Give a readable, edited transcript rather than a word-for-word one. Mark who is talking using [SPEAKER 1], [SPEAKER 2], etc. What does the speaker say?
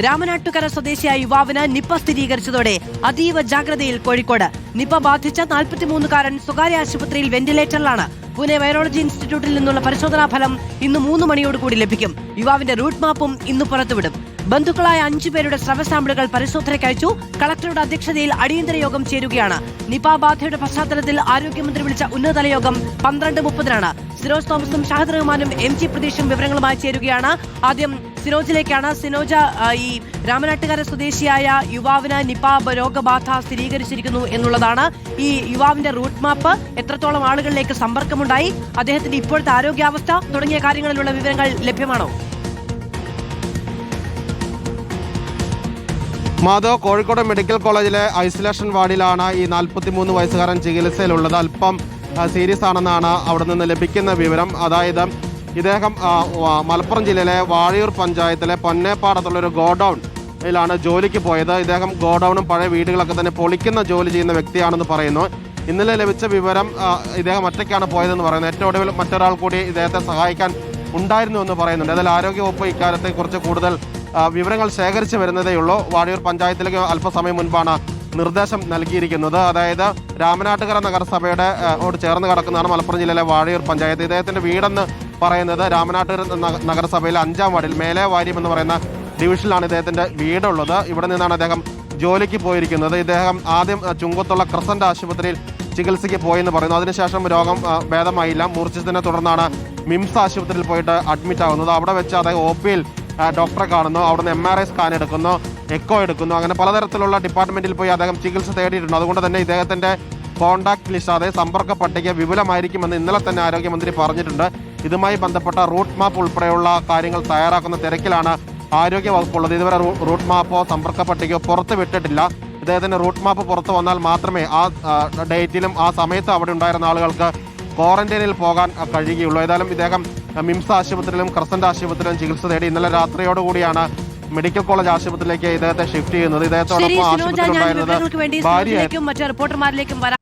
[SPEAKER 1] രാമനാട്ടുകര സ്വദേശിയായ യുവാവിന് നിപ സ്ഥിരീകരിച്ചതോടെ അതീവ ജാഗ്രതയിൽ കോഴിക്കോട്. നിപ ബാധിച്ച 43-കാരൻ സ്വകാര്യ ആശുപത്രിയിൽ വെന്റിലേറ്ററിലാണ്. പൂനെ വൈറോളജി ഇൻസ്റ്റിറ്റ്യൂട്ടിൽ നിന്നുള്ള പരിശോധനാ ഫലം ഇന്ന് 3 മണിയോടുകൂടി ലഭിക്കും. യുവാവിന്റെ റൂട്ട് മാപ്പും ഇന്ന് പുറത്തുവിടും. ബന്ധുക്കളായ 5 പേരുടെ സ്രവ സാമ്പിളുകൾ പരിശോധനയ്ക്കയച്ചു. കളക്ടറുടെ അധ്യക്ഷതയിൽ അടിയന്തര യോഗം ചേരുകയാണ്. നിപ ബാധയുടെ പശ്ചാത്തലത്തിൽ ആരോഗ്യമന്ത്രി വിളിച്ച ഉന്നതതല യോഗം 12:30-നാണ്. സിനോജ് തോമസും ഷാഹിദ് റഹ്മാനും MG പ്രതീഷും വിവരങ്ങളുമായി ചേരുകയാണ്. ആദ്യം സിനോജിലേക്കാണ്. സിനോജ, ഈ രാമനാട്ടുകര സ്വദേശിയായ യുവാവിന് നിപ രോഗബാധ സ്ഥിരീകരിച്ചിരിക്കുന്നു എന്നുള്ളതാണ്. ഈ യുവാവിന്റെ റൂട്ട് മാപ്പ്, എത്രത്തോളം ആളുകളിലേക്ക് സമ്പർക്കമുണ്ടായി, അദ്ദേഹത്തിന്റെ ഇപ്പോഴത്തെ ആരോഗ്യാവസ്ഥ തുടങ്ങിയ കാര്യങ്ങളിലുള്ള വിവരങ്ങൾ ലഭ്യമാണോ?
[SPEAKER 2] മാധവ്, കോഴിക്കോട് മെഡിക്കൽ കോളേജിലെ ഐസൊലേഷൻ വാർഡിലാണ് ഈ 43 വയസ്സുകാരൻ ചികിത്സയിലുള്ളത്. അല്പം സീരിയസ് ആണെന്നാണ് അവിടെ നിന്ന് ലഭിക്കുന്ന വിവരം. അതായത് ഇദ്ദേഹം മലപ്പുറം ജില്ലയിലെ വാഴയൂർ പഞ്ചായത്തിലെ പൊന്നേപ്പാടത്തുള്ളൊരു ഗോഡൌണിലാണ് ജോലിക്ക് പോയത്. ഇദ്ദേഹം ഗോഡൌണും പഴയ വീടുകളൊക്കെ തന്നെ പൊളിക്കുന്ന ജോലി ചെയ്യുന്ന വ്യക്തിയാണെന്ന് പറയുന്നു. ഇന്നലെ ലഭിച്ച വിവരം ഇദ്ദേഹം ഒറ്റയ്ക്കാണ് പോയതെന്ന് പറയുന്നു. ഏറ്റവും ഒടുവിൽ മറ്റൊരാൾ കൂടി ഇദ്ദേഹത്തെ സഹായിക്കാൻ ഉണ്ടായിരുന്നു എന്ന് പറയുന്നുണ്ട്. അതിൽ ആരോഗ്യവകുപ്പ് ഇക്കാര്യത്തെ കുറിച്ച് കൂടുതൽ വിവരങ്ങൾ ശേഖരിച്ചു വരുന്നതേയുള്ളൂ. വാഴയൂർ പഞ്ചായത്തിലേക്ക് അല്പസമയം മുൻപാണ് നിർദ്ദേശം നൽകിയിരിക്കുന്നത്. അതായത് രാമനാട്ടുകര നഗരസഭയുടെ ചേർന്ന് കിടക്കുന്നതാണ് മലപ്പുറം ജില്ലയിലെ വാഴയൂർ പഞ്ചായത്ത്. ഇദ്ദേഹത്തിന്റെ വീടെന്ന് പറയുന്നത് രാമനാട്ടുകര നഗരസഭയിലെ 5-ാം വാർഡിൽ മേലെ വാര്യം എന്ന് പറയുന്ന ഡിവിഷനിലാണ് ഇദ്ദേഹത്തിന്റെ വീടുള്ളത്. ഇവിടെ നിന്നാണ് അദ്ദേഹം ജോലിക്ക് പോയിരിക്കുന്നത്. ഇദ്ദേഹം ആദ്യം ചുങ്കത്തുള്ള ക്രസന്റ് ആശുപത്രിയിൽ ചികിത്സയ്ക്ക് പോയെന്ന് പറയുന്നു. അതിനുശേഷം രോഗം ഭേദമായില്ല. മൂർച്ഛിച്ചതിനെ തുടർന്നാണ് മിംസ് ആശുപത്രിയിൽ പോയിട്ട് അഡ്മിറ്റ് ആകുന്നത്. അവിടെ വെച്ച് അദ്ദേഹം OPയിൽ ഡോക്ടറെ കാണുന്നു. അവിടുന്ന് MRI സ്കാൻ എടുക്കുന്നു, എക്കോ എടുക്കുന്നു. അങ്ങനെ പലതരത്തിലുള്ള ഡിപ്പാർട്ട്മെന്റിൽ പോയി അദ്ദേഹം ചികിത്സ തേടിയിട്ടുണ്ട്. അതുകൊണ്ട് തന്നെ ഇദ്ദേഹത്തിന്റെ കോൺടാക്ട് ലിസ്റ്റ്, അതായത് സമ്പർക്ക പട്ടിക വിപുലമായിരിക്കുമെന്ന് ഇന്നലെ തന്നെ ആരോഗ്യമന്ത്രി പറഞ്ഞിട്ടുണ്ട്. ഇതുമായി ബന്ധപ്പെട്ട റൂട്ട് മാപ്പ് ഉൾപ്പെടെയുള്ള കാര്യങ്ങൾ തയ്യാറാക്കുന്ന തിരക്കിലാണ് ആരോഗ്യ വകുപ്പുള്ളത്. ഇതുവരെ റൂട്ട് മാപ്പോ സമ്പർക്ക പട്ടികയോ പുറത്ത് വിട്ടിട്ടില്ല. ഇദ്ദേഹത്തിന്റെ റൂട്ട് മാപ്പ് പുറത്തു വന്നാൽ മാത്രമേ ആ ഡേറ്റിലും ആ സമയത്ത് അവിടെ ഉണ്ടായിരുന്ന ആളുകൾക്ക് ക്വാറന്റൈനിൽ പോകാൻ കഴിയുകയുള്ളൂ. ഏതായാലും ഇദ്ദേഹം മിംസ് ആശുപത്രിയിലും ക്രസന്റ് ആശുപത്രിയിലും ചികിത്സ തേടി ഇന്നലെ രാത്രിയോടുകൂടിയാണ് മെഡിക്കൽ കോളേജ് ആശുപത്രിയിലേക്ക് ഇദ്ദേഹത്തെ ഷിഫ്റ്റ് ചെയ്യുന്നത്. ഇദ്ദേഹത്തോടൊപ്പം ആശുപത്രിയിൽ ഉണ്ടായിരുന്നത് ഭാര്യയായിരുന്നു.
[SPEAKER 1] മറ്റ് റിപ്പോർട്ടർമാരിലേക്കും വരാം.